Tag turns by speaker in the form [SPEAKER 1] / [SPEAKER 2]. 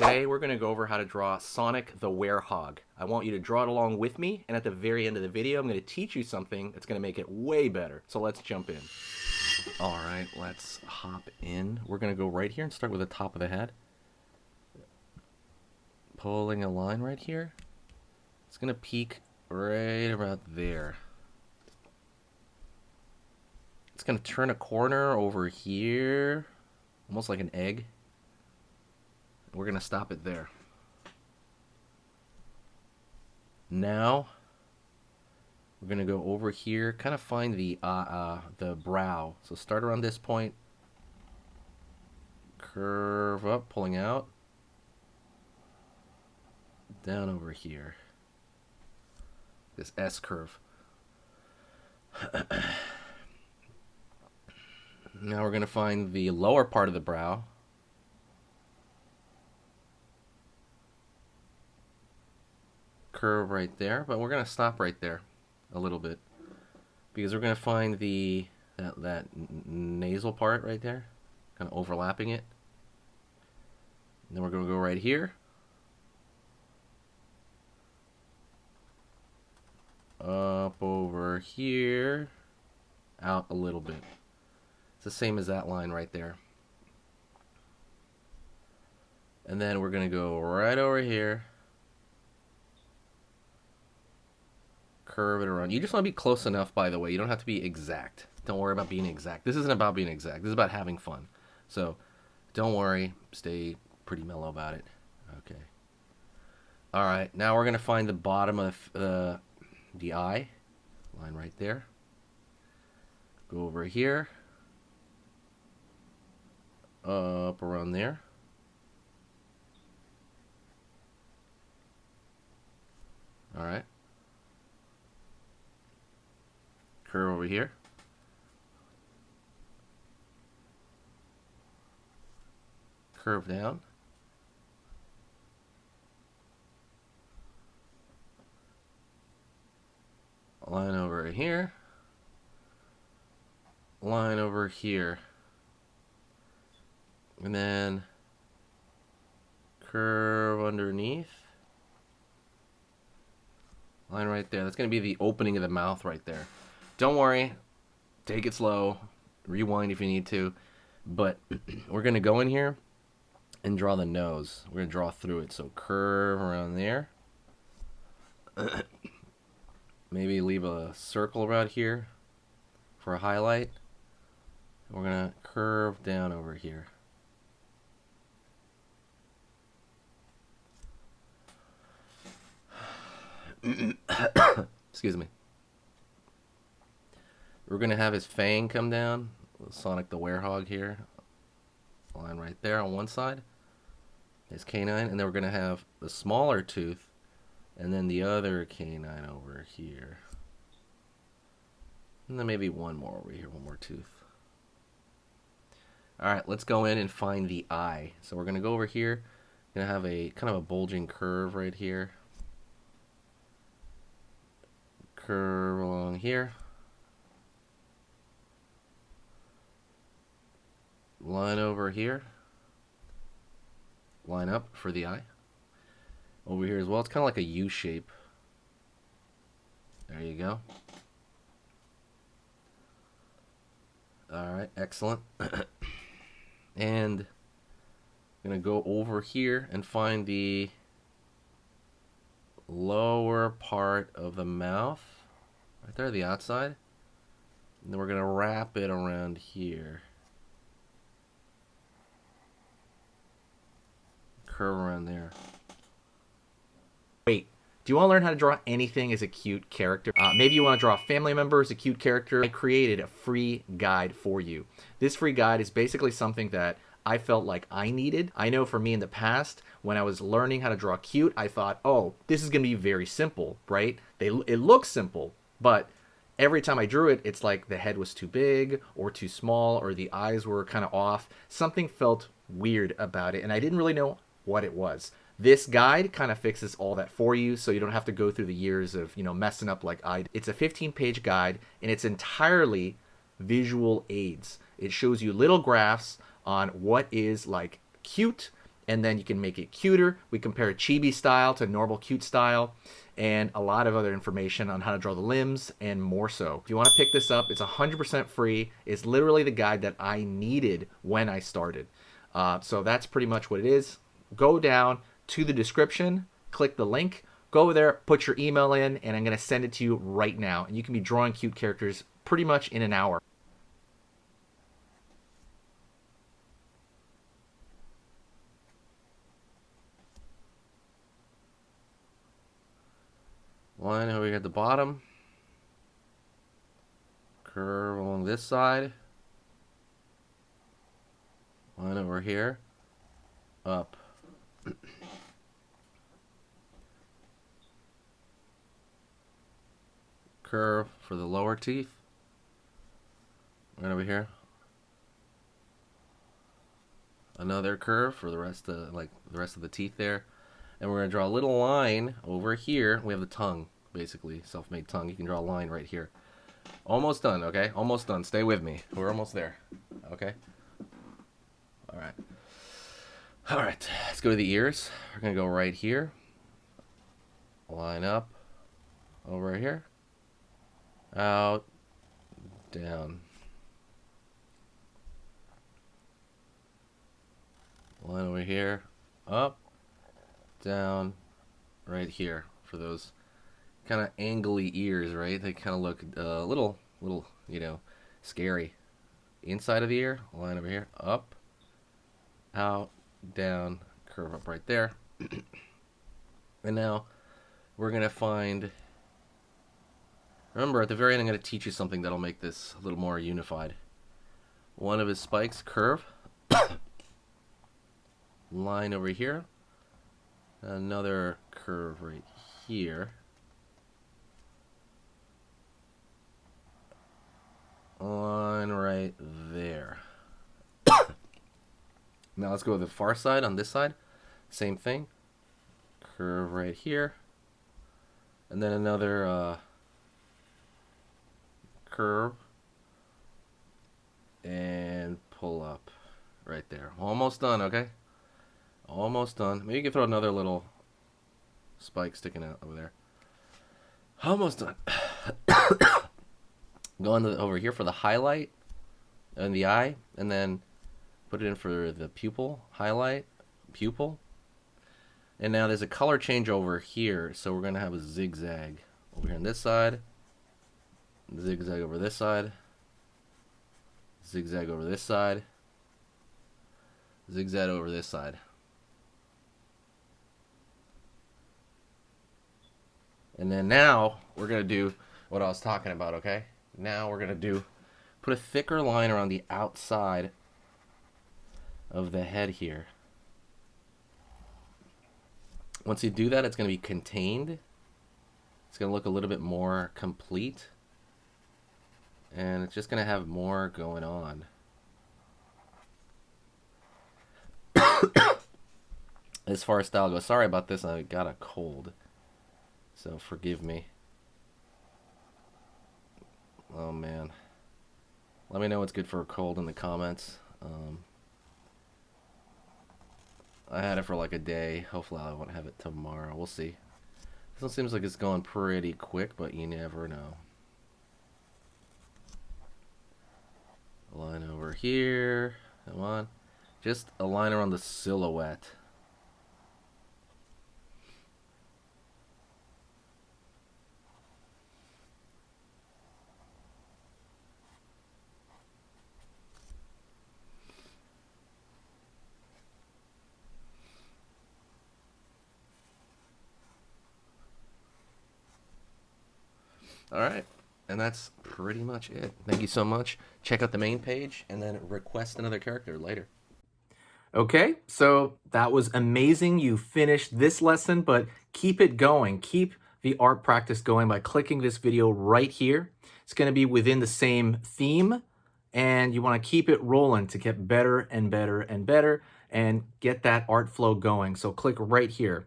[SPEAKER 1] Today we're going to go over how to draw Sonic the Werehog. I want you to draw it along with me, and at the very end of the video I'm going to teach you something that's going to make it way better. So let's jump in. Alright, let's hop in. We're going to go right here and start with the top of the head. Pulling a line right here. It's going to peak right about there. It's going to turn a corner over here, almost like an egg. We're going to stop it there. Now, we're going to go over here, kind of find the brow. So start around this point, curve up, pulling out, down over here. This S curve. Now we're going to find the lower part of the brow. Curve right there, but we're going to stop right there a little bit because we're going to find the that nasal part right there, kind of overlapping it. And then we're going to go right here, up over here, out a little bit. It's the same as that line right there. And then we're going to go right over here, curve it around. You just want to be close enough, by the way. You don't have to be exact. Don't worry about being exact. This isn't about being exact. This is about having fun. So don't worry. Stay pretty mellow about it. Okay. All right. Now we're going to find the bottom of the eye. Line right there. Go over here. Up around there. All right. Curve over here. Curve down. Line over here. Line over here. And then curve underneath. Line right there. That's going to be the opening of the mouth right there. Don't worry, take it slow, rewind if you need to, but we're going to go in here and draw the nose. We're going to draw through it, so curve around there. Maybe leave a circle around here for a highlight. We're going to curve down over here. Excuse me. We're going to have his fang come down. Sonic the Werehog here. Line right there on one side. His canine. And then we're going to have the smaller tooth. And then the other canine over here. And then maybe one more over here. One more tooth. Alright, let's go in and find the eye. So we're going to go over here. Going to have a kind of a bulging curve right here. Curve along here. Line over here. Line up for the eye. Over here as well. It's kind of like a U shape. There you go. Alright, excellent. And I'm going to go over here and find the lower part of the mouth. Right there, the outside. And then we're going to wrap it around here. Curve around there. Wait, do you want to learn how to draw anything as a cute character? Maybe you want to draw a family member as a cute character. I created a free guide for you. This free guide is basically something that I felt like I needed. I know for me in the past, when I was learning how to draw cute, I thought, oh, this is going to be very simple, right? It looks simple, but every time I drew it, it's like the head was too big or too small or the eyes were kind of off. Something felt weird about it, and I didn't really know what it was. This guide kind of fixes all that for you, so you don't have to go through the years of, messing up like I did. It's a 15-page guide, and it's entirely visual aids. It shows you little graphs on what is like cute and then you can make it cuter. We compare chibi style to normal cute style, and a lot of other information on how to draw the limbs and more so. If you want to pick this up, it's 100% free. It's literally the guide that I needed when I started. So that's pretty much what it is. Go down to the description, click the link, go over there, put your email in, and I'm going to send it to you right now. And you can be drawing cute characters pretty much in an hour. Line over here at the bottom. Curve along this side. Line over here. Up. Curve for the lower teeth. Right over here. Another curve for the rest of the teeth there. And we're going to draw a little line over here. We have the tongue, basically, self-made tongue. You can draw a line right here. Almost done, okay? Almost done. Stay with me. We're almost there, okay? All right. All right, let's go to the ears. We're going to go right here. Line up over here. Out, down. Line over here. Up. Down right here for those kind of angly ears, right? They kind of look a little, you know, scary. Inside of the ear, line over here, up, out, down, curve up right there. And now we're going to find, remember at the very end I'm going to teach you something that'll make this a little more unified. One of his spikes, curve, line over here. Another curve right here. Line right there. Now let's go to the far side on this side. Same thing. Curve right here. And then another curve. And pull up right there. Almost done, okay? Almost done. Maybe you can throw another little spike sticking out over there. Almost done. Go on over here for the highlight and the eye, and then put it in for the pupil, highlight, pupil. And now there's a color change over here, so we're going to have a zigzag over here on this side, zigzag over this side, zigzag over this side, zigzag over this side. And then now we're going to do what I was talking about, okay? Now we're going to put a thicker line around the outside of the head here. Once you do that, it's going to be contained. It's going to look a little bit more complete. And it's just going to have more going on. As far as style goes, sorry about this, I got a cold. So forgive me. Oh man. Let me know what's good for a cold in the comments. I had it for like a day. Hopefully I won't have it tomorrow. We'll see. This one seems like it's going pretty quick, but you never know. A line over here. Come on. Just a line around the silhouette. Alright, and that's pretty much it. Thank you so much. Check out the main page and then request another character later. Okay, so that was amazing. You finished this lesson, but keep it going. Keep the art practice going by clicking this video right here. It's going to be within the same theme, and you want to keep it rolling to get better and better and better and get that art flow going. So click right here.